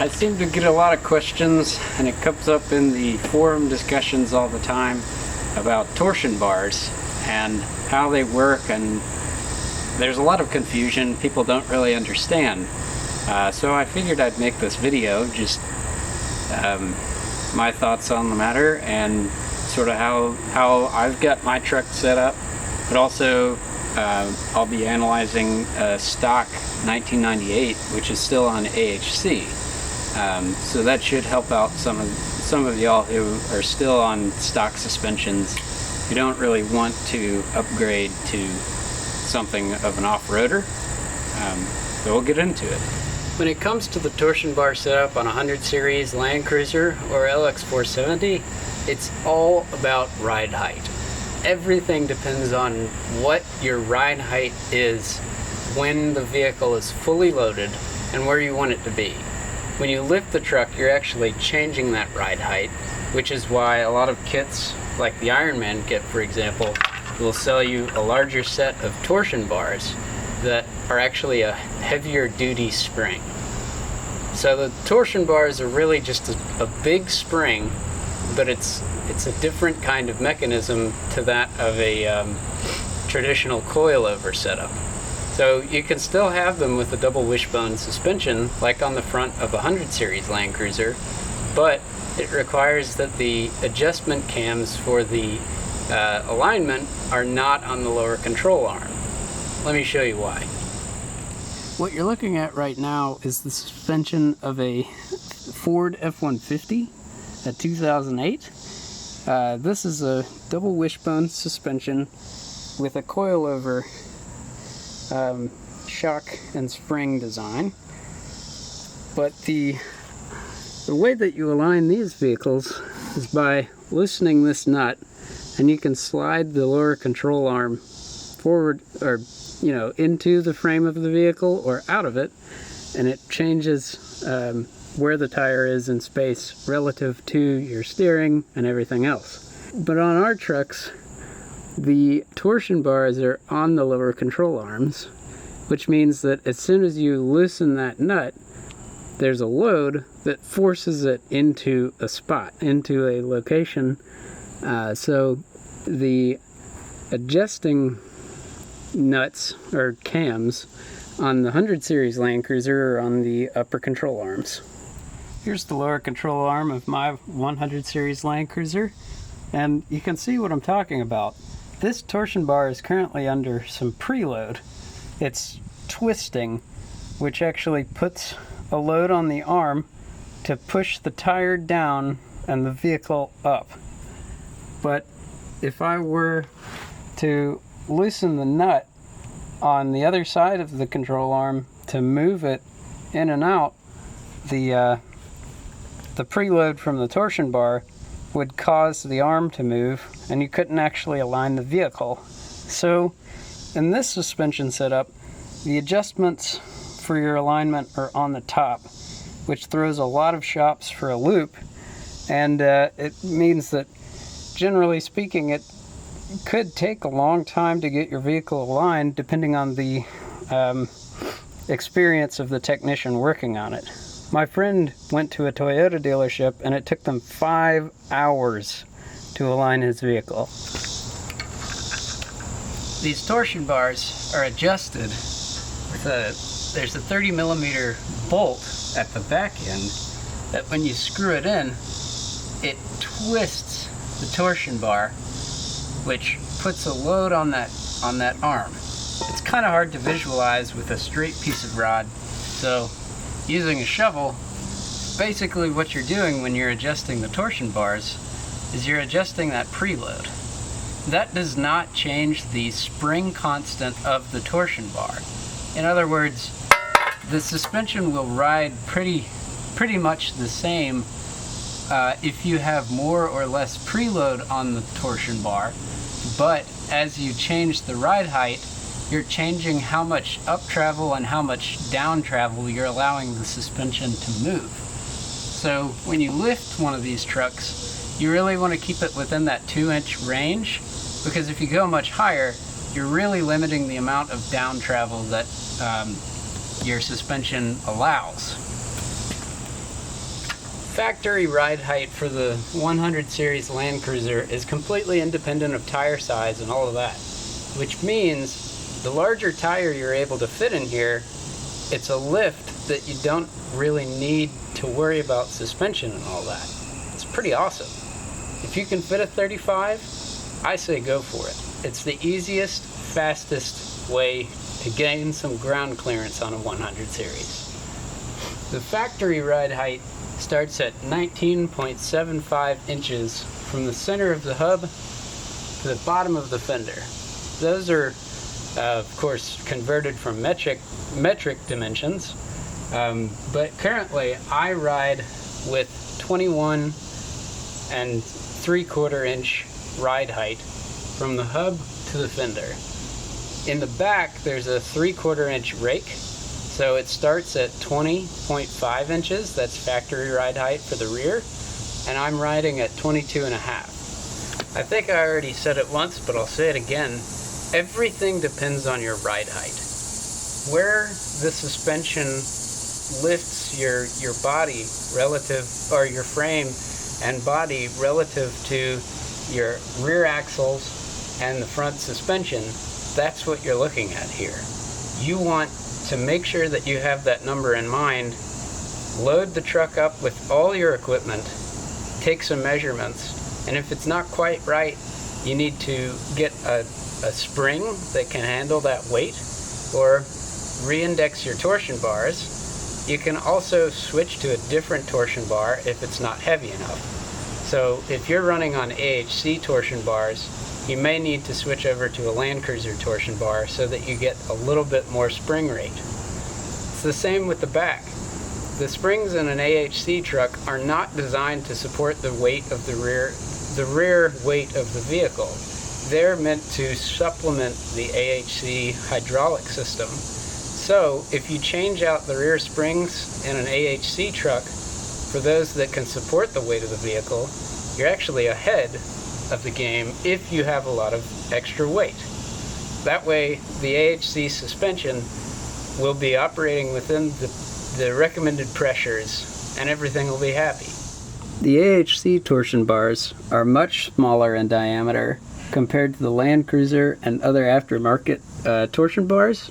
I seem to get a lot of questions, and it comes up in the forum discussions all the time about torsion bars and how they work, and there's a lot of confusion. People don't really understand. So I figured I'd make this video, just my thoughts on the matter and sort of how I've got my truck set up, but also I'll be analyzing a stock 1998, which is still on AHC. So that should help out some of y'all who are still on stock suspensions, who don't really want to upgrade to something of an off-roader. So we'll get into it. When it comes to the torsion bar setup on a 100 series Land Cruiser or LX470, it's all about ride height. Everything depends on what your ride height is when the vehicle is fully loaded and where you want it to be. When you lift the truck, you're actually changing that ride height, which is why a lot of kits, like the Ironman kit for example, will sell you a larger set of torsion bars that are actually a heavier duty spring. So the torsion bars are really just a big spring, but it's a different kind of mechanism to that of a traditional coilover setup. So you can still have them with a double wishbone suspension, like on the front of a 100 series Land Cruiser, but it requires that the adjustment cams for the alignment are not on the lower control arm. Let me show you why. What you're looking at right now is the suspension of a Ford F-150 at 2008. This is a double wishbone suspension with a coilover shock and spring design. But the way that you align these vehicles is by loosening this nut, and you can slide the lower control arm forward, or into the frame of the vehicle or out of it, and it changes where the tire is in space relative to your steering and everything else. But on our trucks, the torsion bars are on the lower control arms, which means that as soon as you loosen that nut, there's a load that forces it into a spot, into a location. So the adjusting nuts or cams on the 100 series Land Cruiser are on the upper control arms. Here's the lower control arm of my 100 series Land Cruiser, and you can see what I'm talking about. This torsion bar is currently under some preload. It's twisting, which actually puts a load on the arm to push the tire down and the vehicle up. But if I were to loosen the nut on the other side of the control arm to move it in and out, the preload from the torsion bar would cause the arm to move, and you couldn't actually align the vehicle. So in this suspension setup, the adjustments for your alignment are on the top, which throws a lot of shops for a loop, and it means that, generally speaking, it could take a long time to get your vehicle aligned, depending on the experience of the technician working on it. My friend went to a Toyota dealership, and it took them 5 hours to align his vehicle. These torsion bars are adjusted with there's a 30mm bolt at the back end that when you screw it in, it twists the torsion bar, which puts a load on that arm. It's kind of hard to visualize with a straight piece of rod, so using a shovel, basically what you're doing when you're adjusting the torsion bars is you're adjusting that preload. That does not change the spring constant of the torsion bar. In other words, the suspension will ride pretty much the same if you have more or less preload on the torsion bar, but as you change the ride height, you're changing how much up travel and how much down travel you're allowing the suspension to move. So when you lift one of these trucks, you really want to keep it within that 2-inch range, because if you go much higher, you're really limiting the amount of down travel that your suspension allows. factory ride height for the 100 series Land Cruiser is completely independent of tire size and all of that, which means the larger tire you're able to fit in here, it's a lift that you don't really need to worry about suspension and all that. It's pretty awesome. If you can fit a 35, I say go for it. It's the easiest, fastest way to gain some ground clearance on a 100 series. The factory ride height starts at 19.75 inches from the center of the hub to the bottom of the fender. Those are, of course, converted from metric dimensions, but currently I ride with 21 and 3/4 inch ride height from the hub to the fender. In the back, there's a 3/4 inch rake. So it starts at 20.5 inches, that's factory ride height for the rear, and I'm riding at 22.5. I think I already said it once, but I'll say it again. Everything depends on your ride height. Where the suspension lifts your body relative, or your frame and body relative to your rear axles and the front suspension, that's what you're looking at here. You want to make sure that you have that number in mind. Load the truck up with all your equipment, take some measurements, and if it's not quite right, you need to get a spring that can handle that weight, or re-index your torsion bars. You can also switch to a different torsion bar if it's not heavy enough. So if you're running on AHC torsion bars, you may need to switch over to a Land Cruiser torsion bar so that you get a little bit more spring rate. It's the same with the back. The springs in an AHC truck are not designed to support the weight of the rear weight of the vehicle. They're meant to supplement the AHC hydraulic system. So if you change out the rear springs in an AHC truck for those that can support the weight of the vehicle, you're actually ahead of the game if you have a lot of extra weight. That way the AHC suspension will be operating within the recommended pressures and everything will be happy. The AHC torsion bars are much smaller in diameter compared to the Land Cruiser and other aftermarket torsion bars.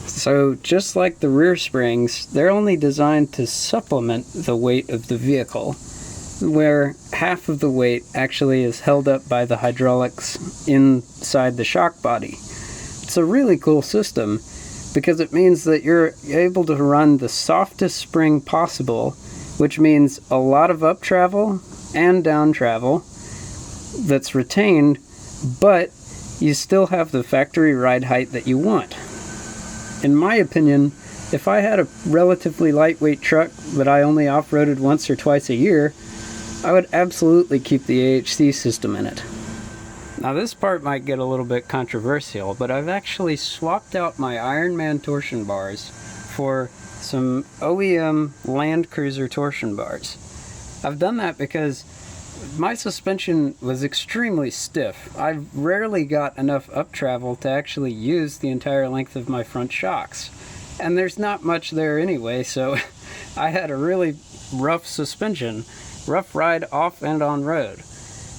So just like the rear springs, they're only designed to supplement the weight of the vehicle, where half of the weight actually is held up by the hydraulics inside the shock body. It's a really cool system because it means that you're able to run the softest spring possible, which means a lot of up travel and down travel that's retained, but you still have the factory ride height that you want. In my opinion, if I had a relatively lightweight truck that I only off-roaded once or twice a year, I would absolutely keep the AHC system in it. Now this part might get a little bit controversial, but I've actually swapped out my Ironman torsion bars for some OEM Land Cruiser torsion bars. I've done that because my suspension was extremely stiff. I rarely got enough up travel to actually use the entire length of my front shocks. And there's not much there anyway, so I had a really rough suspension, rough ride off and on road.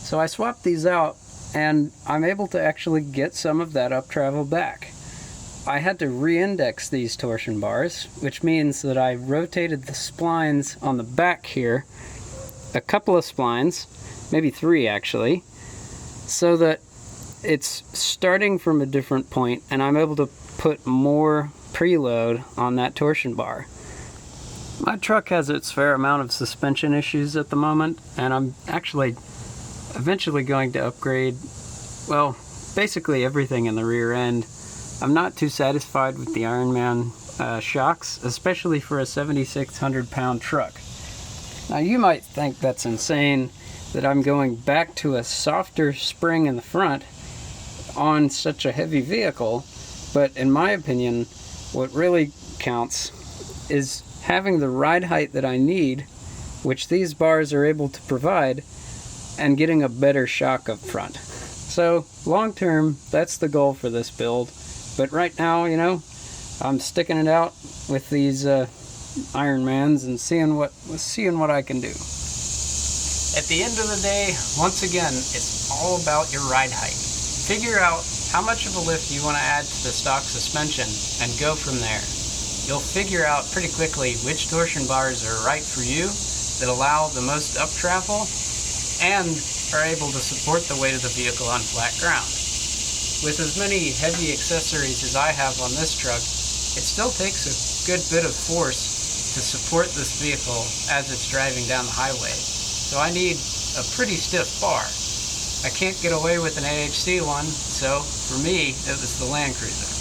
So I swapped these out and I'm able to actually get some of that up travel back. I had to re-index these torsion bars, which means that I rotated the splines on the back here, a couple of splines, maybe 3 actually, so that it's starting from a different point and I'm able to put more preload on that torsion bar. My truck has its fair amount of suspension issues at the moment, and I'm actually eventually going to upgrade, well, basically everything in the rear end. I'm not too satisfied with the Ironman shocks, especially for a 7,600 pound truck. Now you might think that's insane that I'm going back to a softer spring in the front on such a heavy vehicle, but in my opinion, what really counts is having the ride height that I need, which these bars are able to provide, and getting a better shock up front. So long term, that's the goal for this build. But right now, you know, I'm sticking it out with these Ironmans and seeing what I can do. At the end of the day, once again, it's all about your ride height. Figure out how much of a lift you want to add to the stock suspension and go from there. You'll figure out pretty quickly which torsion bars are right for you, that allow the most up travel and are able to support the weight of the vehicle on flat ground. With as many heavy accessories as I have on this truck, it still takes a good bit of force to support this vehicle as it's driving down the highway. So I need a pretty stiff bar. I can't get away with an AHC one, so for me it was the LandCruiser.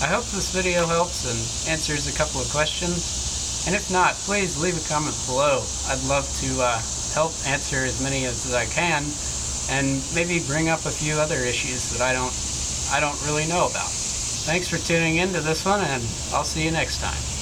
I hope this video helps and answers a couple of questions, and if not, please leave a comment below. I'd love to help answer as many as I can, and maybe bring up a few other issues that I don't really know about. Thanks for tuning in to this one, and I'll see you next time.